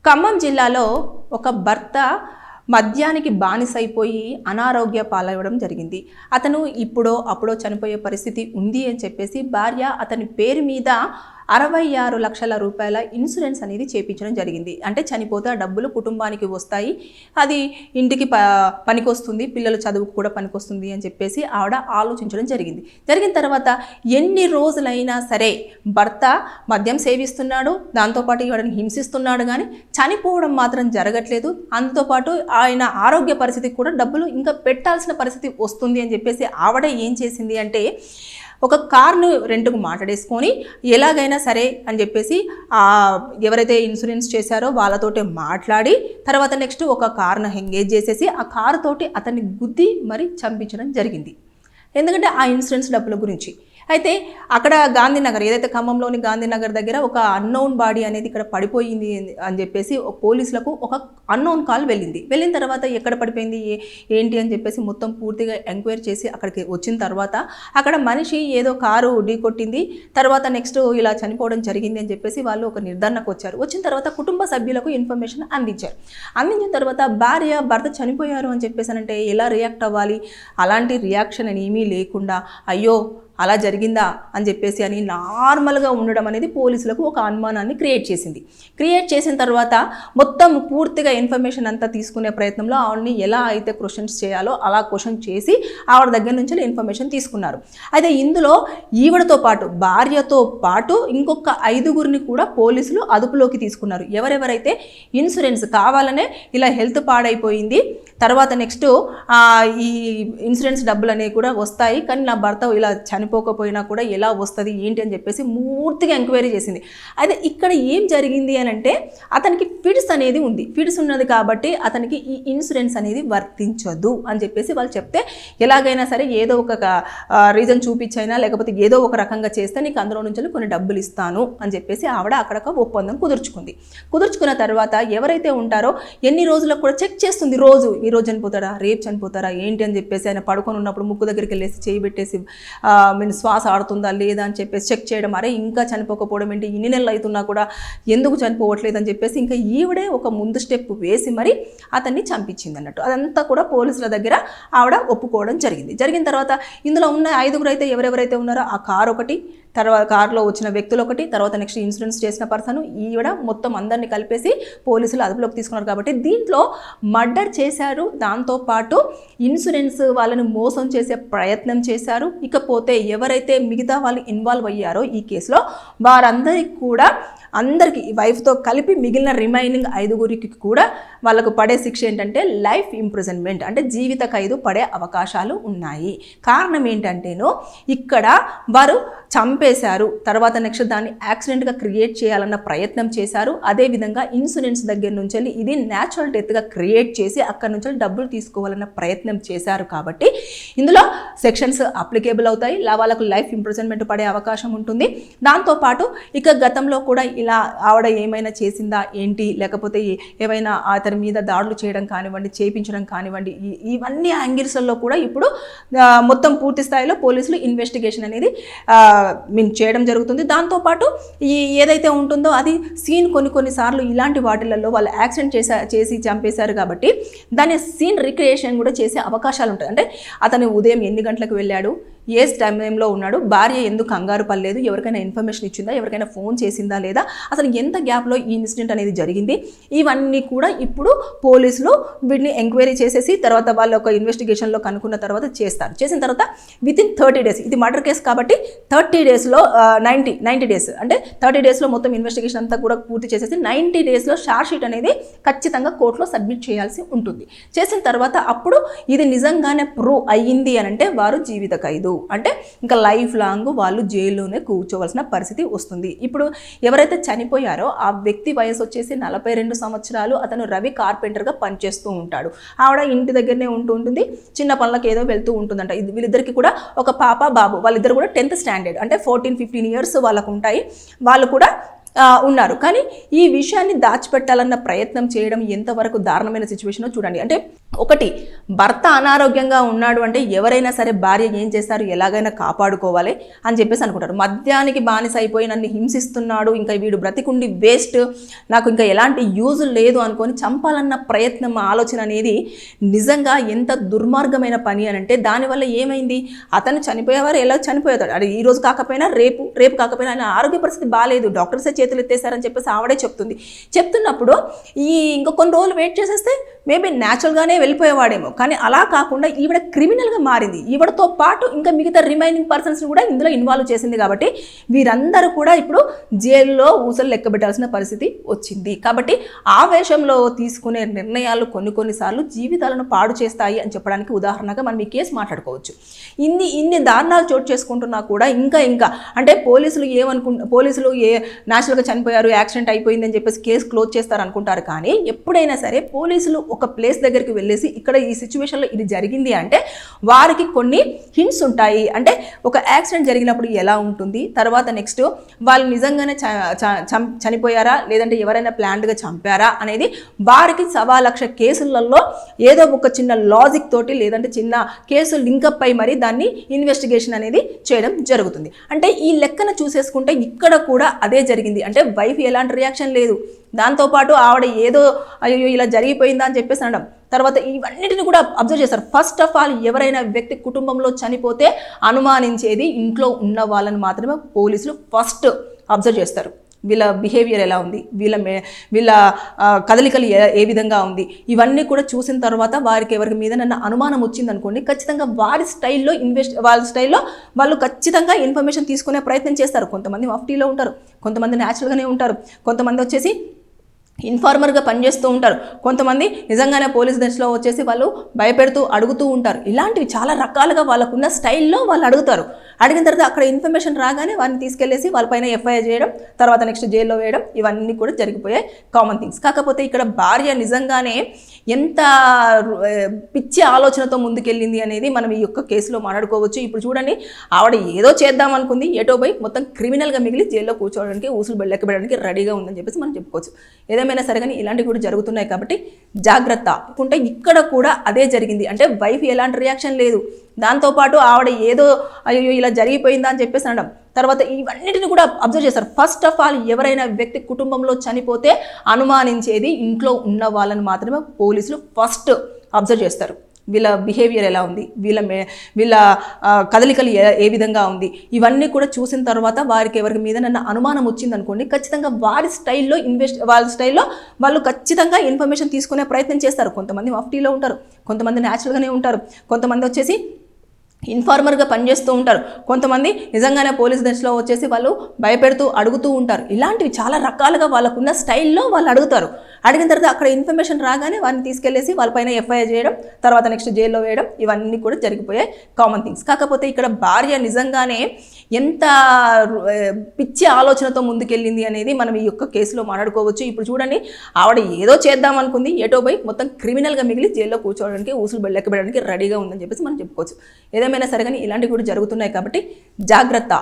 ఖమ్మం జిల్లాలో ఒక భర్త మద్యానికి బానిసైపోయి అనారోగ్య పాలవ్వడం జరిగింది. అతను ఇప్పుడో అప్పుడో చనిపోయే పరిస్థితి ఉంది అని చెప్పేసి భార్య అతని పేరు మీద 66 లక్షల రూపాయల ఇన్సూరెన్స్ అనేది చేపించడం జరిగింది. అంటే చనిపోతే ఆ డబ్బులు కుటుంబానికి వస్తాయి, అది ఇంటికి పనికొస్తుంది, పిల్లల చదువుకు కూడా పనికొస్తుంది అని చెప్పేసి ఆవిడ ఆలోచించడం జరిగింది. జరిగిన తర్వాత ఎన్ని రోజులైనా సరే భర్త మద్యం సేవిస్తున్నాడు, దాంతోపాటు ఈవిడని హింసిస్తున్నాడు, కానీ చనిపోవడం మాత్రం జరగట్లేదు. అందుతోపాటు ఆయన ఆరోగ్య పరిస్థితికి కూడా డబ్బులు ఇంకా పెట్టాల్సిన పరిస్థితి వస్తుంది అని చెప్పేసి ఆవిడ ఏం చేసింది అంటే ఒక కార్ను రెంట్కు మాట్లాడేసుకొని ఎలాగైనా సరే అని చెప్పేసి ఎవరైతే ఇన్సూరెన్స్ చేశారో వాళ్ళతోటే మాట్లాడి తర్వాత నెక్స్ట్ ఒక కార్ను ఎంగేజ్ చేసేసి ఆ కారు తోటి అతన్ని గుద్ది మరి చంపించడం జరిగింది. ఎందుకంటే ఆ ఇన్సూరెన్స్ డబ్బుల గురించి. అయితే అక్కడ గాంధీనగర్, ఏదైతే ఖమ్మంలోని గాంధీనగర్ దగ్గర ఒక అన్నోన్ బాడీ అనేది ఇక్కడ పడిపోయింది అని చెప్పేసి పోలీసులకు ఒక అన్నోన్ కాల్ వెళ్ళిన తర్వాత ఎక్కడ పడిపోయింది ఏంటి అని చెప్పేసి మొత్తం పూర్తిగా ఎంక్వైరీ చేసి అక్కడికి వచ్చిన తర్వాత అక్కడ మనిషి ఏదో కారు ఢీకొట్టింది, తర్వాత నెక్స్ట్ ఇలా చనిపోవడం జరిగింది అని చెప్పేసి వాళ్ళు ఒక నిర్ధారణకు వచ్చారు. వచ్చిన తర్వాత కుటుంబ సభ్యులకు ఇన్ఫర్మేషన్ అందించిన తర్వాత భార్య భర్త చనిపోయారు అని చెప్పేసానంటే ఎలా రియాక్ట్ అవ్వాలి, అలాంటి రియాక్షన్ అని ఏమీ లేకుండా అయ్యో అలా జరిగిందా అని చెప్పేసి అని నార్మల్గా ఉండడం అనేది పోలీసులకు ఒక అనుమానాన్ని క్రియేట్ చేసిన తర్వాత మొత్తం పూర్తిగా ఇన్ఫర్మేషన్ అంతా తీసుకునే ప్రయత్నంలో ఆవిడని ఎలా అయితే క్వశ్చన్స్ చేయాలో అలా క్వశ్చన్ చేసి ఆవిడ దగ్గర నుంచి ఇన్ఫర్మేషన్ తీసుకున్నారు. అయితే ఇందులో ఈవిడతో పాటు భార్యతో పాటు ఇంకొక 5గురిని కూడా పోలీసులు అదుపులోకి తీసుకున్నారు. ఎవరెవరైతే ఇన్సూరెన్స్ కావాలనే ఇలా హెల్త్ పాడైపోయింది, తర్వాత నెక్స్ట్ ఈ ఇన్సూరెన్స్ డబ్బులు అనేవి కూడా వస్తాయి, కానీ నా భర్త ఇలా చనిపోకపోయినా కూడా ఎలా వస్తుంది ఏంటి అని చెప్పేసి పూర్తిగా ఎంక్వైరీ చేసింది. అయితే ఇక్కడ ఏం జరిగింది అని అంటే అతనికి ఫిడ్స్ అనేది ఉంది. ఫిడ్స్ ఉన్నది కాబట్టి అతనికి ఈ ఇన్సూరెన్స్ అనేది వర్తించదు అని చెప్పేసి వాళ్ళు చెప్తే ఎలాగైనా సరే ఏదో ఒక రీజన్ చూపించైనా లేకపోతే ఏదో ఒక రకంగా చేస్తే నీకు అందులో నుంచి కొన్ని డబ్బులు ఇస్తాను అని చెప్పేసి ఆవిడ అక్కడ ఒప్పందం కుదుర్చుకున్న తర్వాత ఎవరైతే ఉంటారో ఎన్ని రోజులకు కూడా చెక్ చేస్తుంది. ఈ రోజు చనిపోతారా, రేపు చనిపోతారా ఏంటి అని చెప్పేసి ఆయన పడుకొని ఉన్నప్పుడు ముక్కు దగ్గరికి వెళ్ళేసి చేయి పెట్టేసి శ్వాస ఆడుతుందా లేదా అని చెప్పేసి చెక్ చేయడం. అరే ఇంకా చనిపోకపోవడం ఏంటి, ఇన్ని నెలలు అవుతున్నా కూడా ఎందుకు చనిపోవట్లేదు అని చెప్పేసి ఇంకా ఈవిడే ఒక ముందు స్టెప్ వేసి మరి అతన్ని చంపించింది అన్నట్టు. అదంతా కూడా పోలీసుల దగ్గర ఆవిడ ఒప్పుకోవడం జరిగిన తర్వాత ఇందులో ఉన్న 5గురు అయితే ఎవరెవరైతే ఉన్నారో ఆ కారు ఒకటి, తర్వాత కారులో వచ్చిన వ్యక్తులు ఒకటి, తర్వాత నెక్స్ట్ ఇన్సూరెన్స్ చేసిన పర్సన్, ఈవిడ మొత్తం అందరినీ కలిపేసి పోలీసులు అదుపులోకి తీసుకున్నారు. కాబట్టి దీంట్లో మర్డర్ చేశారు, దాంతోపాటు ఇన్సూరెన్స్ వాళ్ళని మోసం చేసే ప్రయత్నం చేశారు. ఇకపోతే ఎవరైతే మిగతా వాళ్ళు ఇన్వాల్వ్ అయ్యారో ఈ కేసులో అందరికీ వైఫ్తో కలిపి మిగిలిన రిమైనింగ్ 5గురికి కూడా వాళ్ళకు పడే శిక్ష ఏంటంటే లైఫ్ ఇంప్రిజన్మెంట్, అంటే జీవిత ఖైదు పడే అవకాశాలు ఉన్నాయి. కారణం ఏంటంటేనో ఇక్కడ వారు చంపేశారు, తర్వాత నెక్స్ట్ దాన్ని యాక్సిడెంట్గా క్రియేట్ చేయాలన్న ప్రయత్నం చేశారు. అదేవిధంగా ఇన్సూరెన్స్ దగ్గర నుంచి వెళ్ళి ఇది న్యాచురల్ డెత్గా క్రియేట్ చేసి అక్కడి నుంచి డబ్బులు తీసుకోవాలన్న ప్రయత్నం చేశారు. కాబట్టి ఇందులో సెక్షన్స్ అప్లికేబుల్ అవుతాయి, వాళ్ళకు లైఫ్ ఇంప్రిజన్మెంట్ పడే అవకాశం ఉంటుంది. దాంతోపాటు ఇక గతంలో కూడా ఇలా ఆవిడ ఏమైనా చేసిందా ఏంటి, లేకపోతే ఏమైనా అతని మీద దాడులు చేయడం కానివ్వండి, చేయించడం కానివ్వండి, ఇవన్నీ యాంగిల్స్లో కూడా ఇప్పుడు మొత్తం పూర్తి స్థాయిలో పోలీసులు ఇన్వెస్టిగేషన్ అనేది చేయడం జరుగుతుంది. దాంతోపాటు ఏదైతే ఉంటుందో అది సీన్ కొన్నిసార్లు ఇలాంటి వాటిలలో వాళ్ళు యాక్సిడెంట్ చేసి చంపేశారు కాబట్టి దాని సీన్ రిక్రియేషన్ కూడా చేసే అవకాశాలు ఉంటాయి. అంటే అతను ఉదయం ఎన్ని గంటలకు వెళ్ళాడు, ఏ టైంలో ఉన్నాడు, భార్య ఎందుకు కంగారు పడలేదు, ఎవరికైనా ఇన్ఫర్మేషన్ ఇచ్చిందా, ఎవరికైనా ఫోన్ చేసిందా లేదా, అసలు ఎంత గ్యాప్లో ఈ ఇన్సిడెంట్ అనేది జరిగింది, ఇవన్నీ కూడా ఇప్పుడు పోలీసులు వీటిని ఎంక్వైరీ చేసేసి తర్వాత వాళ్ళ ఒక ఇన్వెస్టిగేషన్లో కనుక్కున్న తర్వాత చేసిన తర్వాత వితిన్ 30 days, ఇది మర్డర్ కేసు కాబట్టి 30 daysలో 90 days అంటే 30 daysలో మొత్తం ఇన్వెస్టిగేషన్ అంతా కూడా పూర్తి చేసేసి 90 daysలో ఛార్జ్ షీట్ అనేది ఖచ్చితంగా కోర్టులో సబ్మిట్ చేయాల్సి ఉంటుంది. చేసిన తర్వాత అప్పుడు ఇది నిజంగానే ప్రూవ్ అయ్యింది అని అంటే వారు జీవిత ఖైదు, అంటే ఇంకా లైఫ్ లాంగ్ వాళ్ళు జైల్లోనే కూర్చోవలసిన పరిస్థితి వస్తుంది. ఇప్పుడు ఎవరైతే చనిపోయారో ఆ వ్యక్తి వయసు వచ్చేసి 42 సంవత్సరాలు. అతను రవి కార్పెంటర్గా పనిచేస్తూ ఉంటాడు, ఆవిడ ఇంటి దగ్గరనే ఉంటుంది, చిన్న పనులకు ఏదో వెళ్తూ ఉంటుందంట. వీళ్ళిద్దరికి కూడా ఒక పాప బాబు, వాళ్ళిద్దరు కూడా 10th standard అంటే 14-15 years వాళ్ళకు ఉంటాయి. వాళ్ళు కూడా ఉన్నారు. కానీ ఈ విషయాన్ని దాచిపెట్టాలన్న ప్రయత్నం చేయడం ఎంతవరకు దారుణమైన సిచ్యువేషనో చూడండి. అంటే ఒకటి, భర్త అనారోగ్యంగా ఉన్నాడు అంటే ఎవరైనా సరే భార్య ఏం చేస్తారు, ఎలాగైనా కాపాడుకోవాలి అని చెప్పేసి అనుకుంటారు. మద్యానికి బానిస అయిపోయి నన్ను హింసిస్తున్నాడు, ఇంకా వీడు బ్రతికుండి వేస్ట్, నాకు ఇంకా ఎలాంటి యూజ్ లేదు అనుకొని చంపాలన్న ప్రయత్నం, ఆలోచన అనేది నిజంగా ఎంత దుర్మార్గమైన పని అని అంటే దానివల్ల ఏమైంది, అతను చనిపోయేవారు ఎలా చనిపోయేవాడు, అది ఈ రోజు కాకపోయినా రేపు కాకపోయినా ఆయన ఆరోగ్య పరిస్థితి బాగాలేదు, డాక్టర్సే చేతులు ఎత్తేసారని చెప్పేసి ఆవిడే చెప్తున్నప్పుడు ఇంకా కొన్ని రోజులు వెయిట్ చేసేస్తే మేబీ న్యాచురల్గానే వెళ్ళిపోయేవాడేమో. కానీ అలా కాకుండా ఈవిడ క్రిమినల్గా మారింది. ఈవిడతో పాటు ఇంకా మిగతా రిమైనింగ్ పర్సన్స్ని కూడా ఇందులో ఇన్వాల్వ్ చేసింది. కాబట్టి వీరందరూ కూడా ఇప్పుడు జైల్లో ఊసలు లెక్కబెట్టాల్సిన పరిస్థితి వచ్చింది. కాబట్టి ఆవేశంలో తీసుకునే నిర్ణయాలు కొన్నిసార్లు జీవితాలను పాడు చేస్తాయి అని చెప్పడానికి ఉదాహరణగా మనం ఈ కేసు మాట్లాడుకోవచ్చు. ఇన్ని దారుణాలు చోటు చేసుకుంటున్నా కూడా ఇంకా అంటే పోలీసులు న్యాచురల్గా చనిపోయారు, యాక్సిడెంట్ అయిపోయింది అని చెప్పేసి కేసు క్లోజ్ చేస్తారు అనుకుంటారు. కానీ ఎప్పుడైనా సరే పోలీసులు ఒక ప్లేస్ దగ్గరికి వెళ్ళేసి ఇక్కడ ఈ సిచ్యువేషన్లో ఇది జరిగింది అంటే వారికి కొన్ని హింట్స్ ఉంటాయి. అంటే ఒక యాక్సిడెంట్ జరిగినప్పుడు ఎలా ఉంటుంది, తర్వాత నెక్స్ట్ వాళ్ళు నిజంగానే చనిపోయారా లేదంటే ఎవరైనా ప్లాన్డ్గా చంపారా అనేది వారికి 1,00,000 కేసులలో ఏదో ఒక చిన్న లాజిక్ తోటి లేదంటే చిన్న కేసు లింకప్ అయి మరి దాన్ని ఇన్వెస్టిగేషన్ అనేది చేయడం జరుగుతుంది. అంటే ఈ లెక్కన చూసేసుకుంటే ఇక్కడ కూడా అదే జరిగింది. అంటే వైఫ్ ఎలాంటి రియాక్షన్ లేదు, దాంతోపాటు ఆవిడ ఏదో అయ్యో ఇలా జరిగిపోయిందా అని చెప్పేసి అనడం, తర్వాత ఇవన్నిటిని కూడా అబ్జర్వ్ చేస్తారు. ఫస్ట్ ఆఫ్ ఆల్ ఎవరైనా వ్యక్తి కుటుంబంలో చనిపోతే అనుమానించేది ఇంట్లో ఉన్న వాళ్ళని మాత్రమే పోలీసులు ఫస్ట్ అబ్జర్వ్ చేస్తారు. వీళ్ళ బిహేవియర్ ఎలా ఉంది, వీళ్ళ కదలికలు ఏ విధంగా ఉంది, ఇవన్నీ కూడా చూసిన తర్వాత ఎవరికి మీద నన్ను అనుమానం వచ్చింది అనుకోండి, ఖచ్చితంగా వాళ్ళ స్టైల్లో వాళ్ళు ఖచ్చితంగా ఇన్ఫర్మేషన్ తీసుకునే ప్రయత్నం చేస్తారు. కొంతమంది మఫ్టీలో ఉంటారు, కొంతమంది న్యాచురల్గానే ఉంటారు, కొంతమంది వచ్చేసి ఇన్ఫార్మర్గా పనిచేస్తూ ఉంటారు, కొంతమంది నిజంగానే పోలీస్ దశలో వచ్చేసి వాళ్ళు భయపెడుతూ అడుగుతూ ఉంటారు. ఇలాంటివి చాలా రకాలుగా వాళ్ళకున్న స్టైల్లో వాళ్ళు అడుగుతారు. అడిగిన తర్వాత అక్కడ ఇన్ఫర్మేషన్ రాగానే వారిని తీసుకెళ్లేసి వాళ్ళపైన ఎఫ్ఐఆర్ చేయడం, తర్వాత నెక్స్ట్ జైల్లో వేయడం, ఇవన్నీ కూడా జరిగిపోయాయి కామన్ థింగ్స్. కాకపోతే ఇక్కడ భార్య నిజంగానే ఎంత పిచ్చి ఆలోచనతో ముందుకెళ్ళింది అనేది మనం ఈ యొక్క కేసులో మాట్లాడుకోవచ్చు. ఇప్పుడు చూడండి, ఆవిడ ఏదో చేద్దాం అనుకుంది, ఏటో పోయి మొత్తం క్రిమినల్గా మిగిలి జైల్లో కూర్చోవడానికి ఊసులు లెక్కబెట్టడానికి రెడీగా ఉందని చెప్పేసి మనం చెప్పుకోవచ్చు. ఏదేమైనా సరే కానీ ఇలాంటివి కూడా జరుగుతున్నాయి కాబట్టి జాగ్రత్త. అంటే ఇక్కడ కూడా అదే జరిగింది. అంటే వైఫ్ ఎలాంటి రియాక్షన్ లేదు, దాంతోపాటు ఆవిడ ఏదో అయ్యో ఇలా జరిగిపోయిందా అని చెప్పేసి అనడం, తర్వాత ఇవన్నిటిని కూడా అబ్జర్వ్ చేస్తారు. ఫస్ట్ ఆఫ్ ఆల్ ఎవరైనా వ్యక్తి కుటుంబంలో చనిపోతే అనుమానించేది ఇంట్లో ఉన్న వాళ్ళని మాత్రమే పోలీసులు ఫస్ట్ అబ్జర్వ్ చేస్తారు. వీళ్ళ బిహేవియర్ ఎలా ఉంది, వీళ్ళ కదలికలు ఏ విధంగా ఉంది, ఇవన్నీ కూడా చూసిన తర్వాత ఎవరికి మీద నన్ను అనుమానం వచ్చింది అనుకోండి, ఖచ్చితంగా వాళ్ళ స్టైల్లో వాళ్ళు ఖచ్చితంగా ఇన్ఫర్మేషన్ తీసుకునే ప్రయత్నం చేస్తారు. కొంతమంది మఫ్టీలో ఉంటారు, కొంతమంది న్యాచురల్గానే ఉంటారు, కొంతమంది వచ్చేసి ఇన్ఫార్మర్గా పనిచేస్తూ ఉంటారు, కొంతమంది నిజంగానే పోలీస్ దశలో వచ్చేసి వాళ్ళు భయపెడుతూ అడుగుతూ ఉంటారు. ఇలాంటివి చాలా రకాలుగా వాళ్ళకున్న స్టైల్లో వాళ్ళు అడుగుతారు. అడిగిన తర్వాత అక్కడ ఇన్ఫర్మేషన్ రాగానే వారిని తీసుకెళ్లేసి వాళ్ళపైన ఎఫ్ఐఆర్ చేయడం, తర్వాత నెక్స్ట్ జైల్లో వేయడం, ఇవన్నీ కూడా జరిగిపోయాయి కామన్ థింగ్స్. కాకపోతే ఇక్కడ భార్య నిజంగానే ఎంత పిచ్చి ఆలోచనతో ముందుకెళ్ళింది అనేది మనం ఈ యొక్క కేసులో మాట్లాడుకోవచ్చు. ఇప్పుడు చూడండి, ఆవిడ ఏదో చేద్దాం అనుకుంది, ఏటో పోయి మొత్తం క్రిమినల్గా మిగిలి జైల్లో కూర్చోవడానికి ఊసులు లెక్కబెట్టడానికి రెడీగా ఉందని చెప్పేసి మనం చెప్పుకోవచ్చు. ఏదేమైనా సరే కానీ ఇలాంటివి కూడా జరుగుతున్నాయి కాబట్టి జాగ్రత్త.